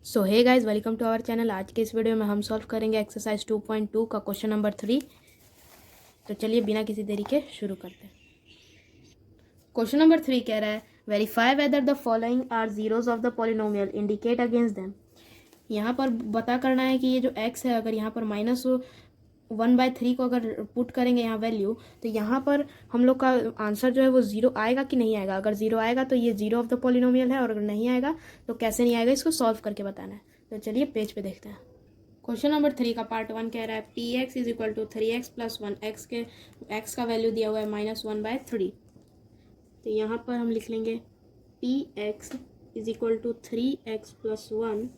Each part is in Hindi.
So hey guys, welcome to our channel. आज के इस वीडियो में हम सॉल्व करेंगे एक्सरसाइज 2.2 का क्वेश्चन नंबर 3। तो चलिए बिना किसी देरी के शुरू करते हैं। क्वेश्चन नंबर 3 कह रहा है verify whether the following are zeros of the polynomial, indicate against them. यहाँ पर पता करना है कि ये जो x है, अगर यहाँ पर -1/3 को अगर पुट करेंगे यहाँ वैल्यू, तो यहाँ पर हम लोग का आंसर जो है वो जीरो आएगा कि नहीं आएगा। अगर जीरो आएगा तो ये जीरो ऑफ द पॉलिनोमियल है, और अगर नहीं आएगा तो कैसे नहीं आएगा, इसको सॉल्व करके बताना है। तो चलिए पेज पे देखते हैं। क्वेश्चन नंबर 3 का पार्ट 1 कह रहा है P x is equal to 3x + 1। X का वैल्यू दिया हुआ है -1/3। तो यहाँ पर हम लिख लेंगे P x is equal to 3x + 1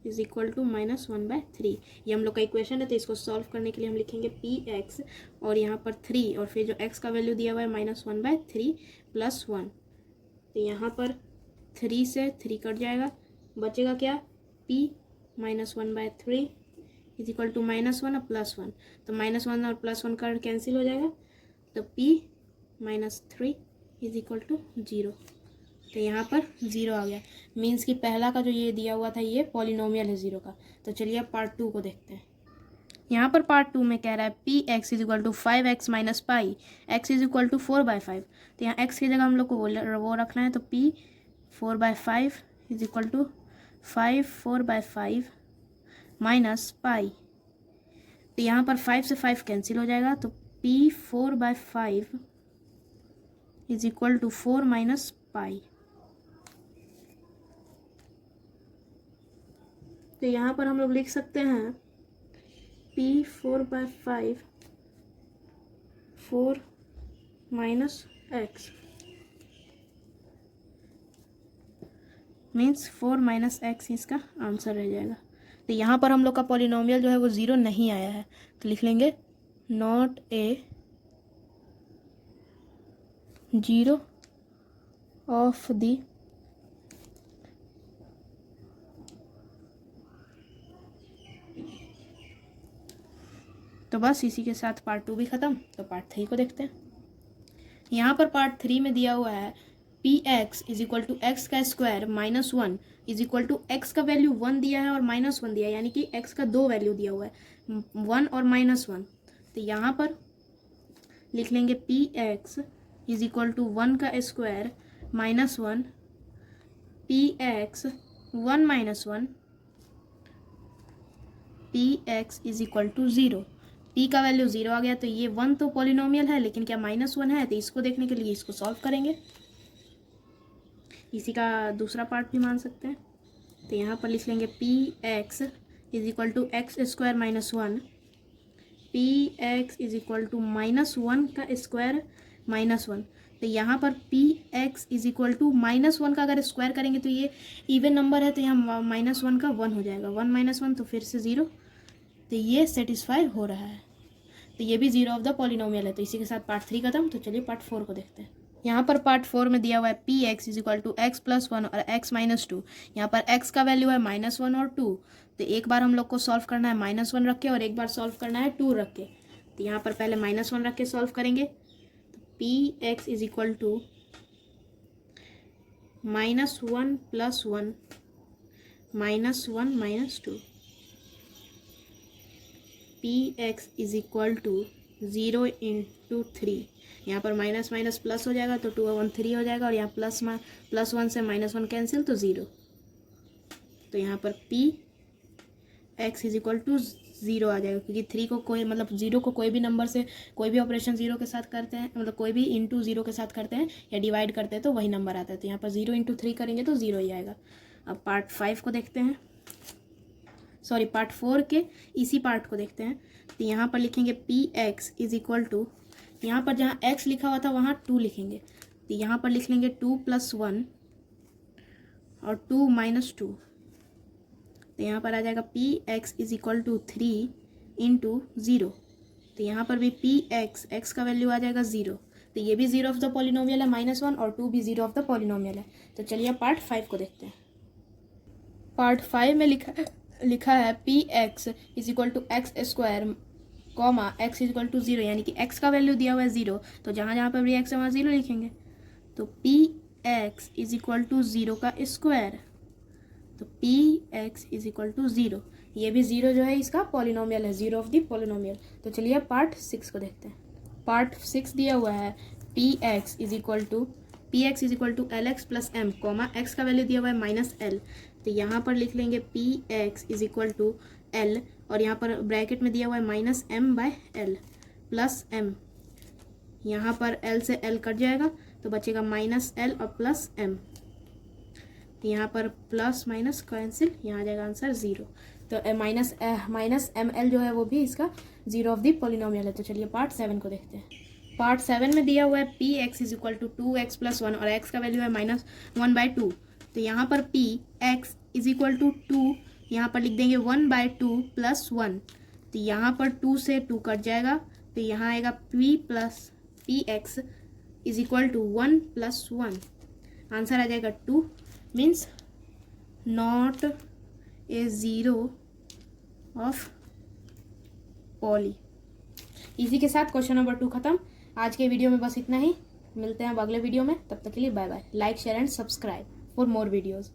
is equal to -1/3। ये हम लोग का इक्वेशन है, तो इसको सॉल्व करने के लिए हम लिखेंगे पी एक्स और यहाँ पर 3 और फिर जो x का वैल्यू दिया हुआ है -1/3 + 1। तो यहाँ पर 3 से 3 कट जाएगा, बचेगा क्या, p -1/3 इज इक्वल टू -1 और +1। तो -1 और +1 का कैंसिल हो जाएगा, तो p -3 इज इक्वल टू 0। तो यहाँ पर 0 आ गया, मीन्स कि पहला का जो ये दिया हुआ था ये पॉलिनोमियल है 0 का। तो चलिए अब पार्ट 2 को देखते हैं। यहाँ पर पार्ट 2 में कह रहा है P x is equal to 5x - pi, X is equal to 4/5। तो यहाँ x की जगह हम लोग को वो रखना है, तो p 4/5 is equal to 5 4/5 minus pi. तो यहाँ पर 5 से 5 कैंसिल हो जाएगा, तो p 4/5 is equal to 4 minus pi. तो यहाँ पर हम लोग लिख सकते हैं p 4/5 4 minus x means 4 minus x इसका आंसर रह जाएगा। तो यहाँ पर हम लोग का पॉलिनोमियल जो है वो 0 नहीं आया है, तो लिख लेंगे not a zero of the तो बस इसी के साथ पार्ट 2 भी ख़त्म। तो पार्ट 3 को देखते हैं। यहाँ पर पार्ट 3 में दिया हुआ है P x is equal to x का square -1 is equal to x का वैल्यू 1 दिया है और -1 दिया है, यानी कि एक्स का 2 वैल्यू दिया हुआ है, 1 और -1। तो यहाँ पर लिख लेंगे P x is equal to 1 का square -1 P X 1 - 1 P x is equal to 0। p का वैल्यू 0 आ गया, तो ये 1 तो पॉलिनोमियल है, लेकिन क्या -1 है, तो इसको देखने के लिए इसको सॉल्व करेंगे। इसी का दूसरा पार्ट भी मान सकते हैं। तो यहाँ पर लिख लेंगे P x is equal to X square -1 P x is equal to -1 का स्क्वायर -1। तो यहाँ पर P x is equal to -1 का अगर स्क्वायर करेंगे तो ये इवन नंबर है, तो यहाँ -1 का 1 हो जाएगा, 1 - 1 तो फिर से 0। तो ये सेटिस्फाई हो रहा है, तो ये भी 0 ऑफ द पॉलिनोमियल है। तो इसी के साथ पार्ट 3 खत्म। तो चलिए पार्ट 4 को देखते हैं। यहाँ पर पार्ट 4 में दिया हुआ है P x is equal to X + 1 और x - 2। यहाँ पर x का वैल्यू है -1 और 2। तो एक बार हम लोग को सॉल्व करना है -1 रख के, और एक बार सॉल्व करना है 2 रख के। तो यहाँ पर पहले -1 रख के सॉल्व करेंगे, तो P x is equal to -1 + 1 -1 - 2 P x is equal to 0 × 3। यहाँ पर माइनस माइनस प्लस हो जाएगा, तो 2 और 1 3 हो जाएगा, और यहाँ +1 से -1 कैंसिल, तो 0। तो यहाँ पर P x is equal to 0 आ जाएगा, क्योंकि 3 को कोई मतलब 0 को कोई भी नंबर से कोई भी ऑपरेशन 0 के साथ करते हैं, मतलब कोई भी इंटू 0 के साथ करते हैं या डिवाइड करते हैं तो वही नंबर आता है। तो यहाँ पर 0 × 3 करेंगे तो 0 ही आएगा। अब पार्ट 5 को देखते हैं, सॉरी पार्ट 4 के इसी पार्ट को देखते हैं। तो यहाँ पर लिखेंगे P x is equal to, यहाँ पर जहाँ x लिखा हुआ था वहाँ 2 लिखेंगे, तो यहाँ पर लिख लेंगे 2 + 1 और 2 - 2। तो यहाँ पर आ जाएगा P x is equal to 3 × 0। तो यहाँ पर भी पी एक्स का वैल्यू आ जाएगा 0। तो ये भी 0 ऑफ द पॉलिनोमियल है -1, और 2 भी 0 ऑफ द पॉलिनोमियल है। तो चलिए पार्ट 5 को देखते हैं। पार्ट 5 में लिखा है P x is equal to X square x is equal to 0, यानी कि x का वैल्यू दिया हुआ है 0, तो जहाँ जहाँ पर भी x है वहाँ 0 लिखेंगे। तो P x is equal to 0 का स्क्वायर तो P x is equal to 0, ये भी 0 जो है इसका पॉलिनोमियल है, 0 ऑफ द पॉलिनोमियल। तो चलिए पार्ट 6 को देखते हैं। पार्ट 6 दिया हुआ है P x is equal to L X plus M comma X का वैल्यू दिया हुआ है माइनस एल। तो यहाँ पर लिख लेंगे P x is equal to L और यहाँ पर ब्रैकेट में दिया हुआ है minus M by L plus M. यहाँ पर एल से एल कट जाएगा तो बचेगा माइनस एल और प्लस एम। यहाँ पर प्लस माइनस कैंसिल, यहाँ आ जाएगा आंसर 0। तो माइनस एम एल जो है वो भी इसका 0 ऑफ द पॉलिनोमियल है। तो चलिए पार्ट 7 को देखते हैं। पार्ट 7 में दिया हुआ है P x is equal to 2x plus 1 और x का वैल्यू है -1/2। तो यहाँ पर P x is equal to 2, यहाँ पर लिख देंगे 1/2 प्लस 1। तो यहाँ पर 2 से 2 कट जाएगा तो यहाँ आएगा P x is equal to 1 plus 1। Answer आ जाएगा 2, means not a 0 of poly. इसी के साथ क्वेश्चन नंबर 2 खत्म। आज के वीडियो में बस इतना ही, मिलते हैं अब अगले वीडियो में, तब तक के लिए bye bye. Like share and subscribe for more videos.